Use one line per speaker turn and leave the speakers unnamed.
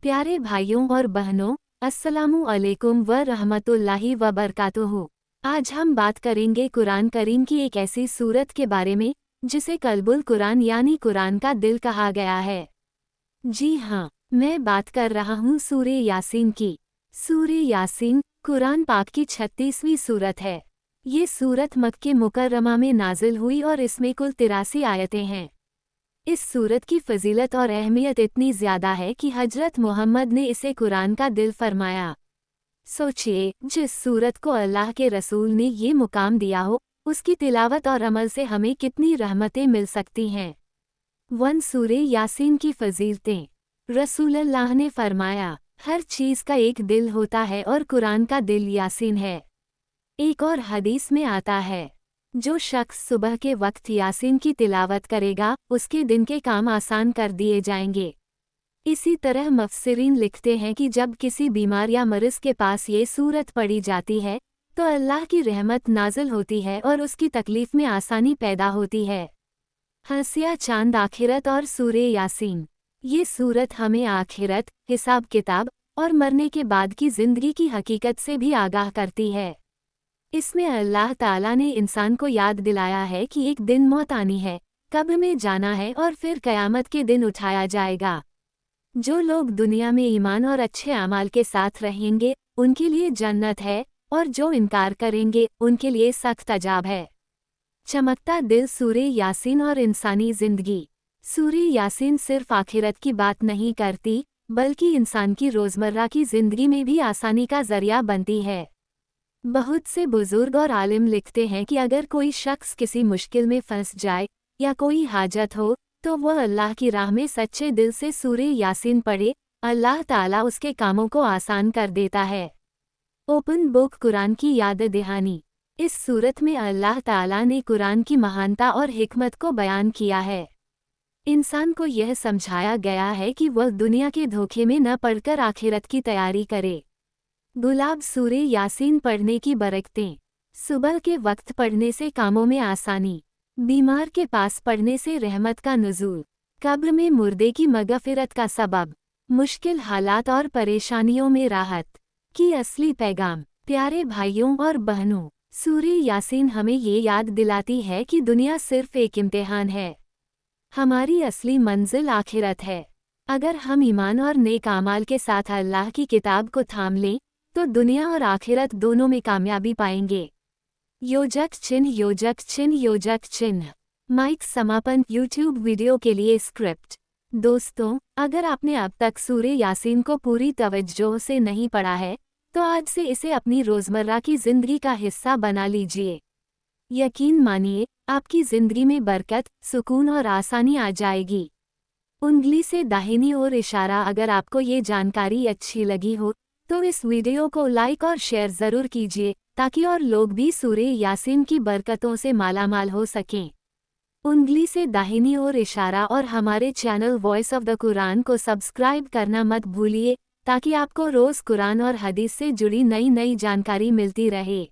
प्यारे भाइयों और बहनों, अस्सलामु अलैकुम व रहमतुल्लाहि व बरकातुहू। आज हम बात करेंगे कुरान करीम की एक ऐसी सूरत के बारे में जिसे कल्बुल कुरान यानी कुरान का दिल कहा गया है। जी हाँ, मैं बात कर रहा हूँ सूरे यासीन की। सूरे यासीन कुरान पाक की 36वीं सूरत है। ये सूरत मक्के मुकर्रमा में नाजिल हुई और इसमें कुल 83 आयतें हैं। इस सूरत की फजीलत और अहमियत इतनी ज़्यादा है कि हजरत मोहम्मद ने इसे कुरान का दिल फरमाया। सोचिए, जिस सूरत को अल्लाह के रसूल ने ये मुकाम दिया हो, उसकी तिलावत और अमल से हमें कितनी रहमतें मिल सकती हैं। सूरे यासीन की फजीलतें। रसूलल्लाह ने फरमाया, हर चीज़ का एक दिल होता है और कुरान का दिल यासीन है। एक और हदीस में आता है, जो शख्स सुबह के वक्त यासीन की तिलावत करेगा, उसके दिन के काम आसान कर दिए जाएंगे। इसी तरह मुफस्सिरीन लिखते हैं कि जब किसी बीमार या मरीज के पास ये सूरत पढ़ी जाती है, तो अल्लाह की रहमत नाजिल होती है और उसकी तकलीफ में आसानी पैदा होती है। हंसिया चांद आखिरत और सूरे यासीन। ये सूरत हमें आखिरत, हिसाब किताब और मरने के बाद की जिंदगी की हकीकत से भी आगाह करती है। इसमें अल्लाह ताला ने इंसान को याद दिलाया है कि एक दिन मौत आनी है, कब्र में जाना है और फिर क़यामत के दिन उठाया जाएगा। जो लोग दुनिया में ईमान और अच्छे अमाल के साथ रहेंगे, उनके लिए जन्नत है, और जो इनकार करेंगे, उनके लिए सख्त अजाब है। चमकता दिल सूरे यासीन और इंसानी जिंदगी। सूरे यासीन सिर्फ आखिरत की बात नहीं करती, बल्कि इंसान की रोज़मर्रा की जिंदगी में भी आसानी का जरिया बनती है। बहुत से बुजुर्ग और आलिम लिखते हैं कि अगर कोई शख्स किसी मुश्किल में फंस जाए या कोई हाजत हो, तो वह अल्लाह की राह में सच्चे दिल से सूरे यासीन पढ़े, अल्लाह ताला उसके कामों को आसान कर देता है। ओपन बुक कुरान की याद दहानी। इस सूरत में अल्लाह ताला ने कुरान की महानता और हिकमत को बयान किया है। इंसान को यह समझाया गया है कि वह दुनिया के धोखे में न पड़कर आखिरत की तैयारी करे। गुलाब सूरे यासीन पढ़ने की बरकतें। सुबह के वक्त पढ़ने से कामों में आसानी, बीमार के पास पढ़ने से रहमत का नुज़ूल, कब्र में मुर्दे की मग़फ़िरत का सबब, मुश्किल हालात और परेशानियों में राहत की असली पैगाम। प्यारे भाइयों और बहनों, सूरे यासीन हमें ये याद दिलाती है कि दुनिया सिर्फ एक इम्तिहान है, हमारी असली मंजिल आखिरत है। अगर हम ईमान और नेक आमाल के साथ अल्लाह की किताब को थाम लें, तो दुनिया और आखिरत दोनों में कामयाबी पाएंगे। योजक चिन्ह योजक चिन्ह योजक चिन्ह। माइक समापन। यूट्यूब वीडियो के लिए स्क्रिप्ट। दोस्तों, अगर आपने अब तक सूरे यासीन को पूरी तवज्जो से नहीं पढ़ा है, तो आज से इसे अपनी रोज़मर्रा की ज़िंदगी का हिस्सा बना लीजिए। यकीन मानिए, आपकी ज़िंदगी में बरकत, सुकून और आसानी आ जाएगी। उंगली से दाहिनी ओर इशारा। अगर आपको ये जानकारी अच्छी लगी हो, तो इस वीडियो को लाइक और शेयर ज़रूर कीजिए, ताकि और लोग भी सूरे यासीन की बरकतों से मालामाल हो सकें। उंगली से दाहिनी ओर इशारा और हमारे channel voice of the Quran को सब्सक्राइब करना मत भूलिए, ताकि आपको रोज़ कुरान और हदीस से जुड़ी नई जानकारी मिलती रहे।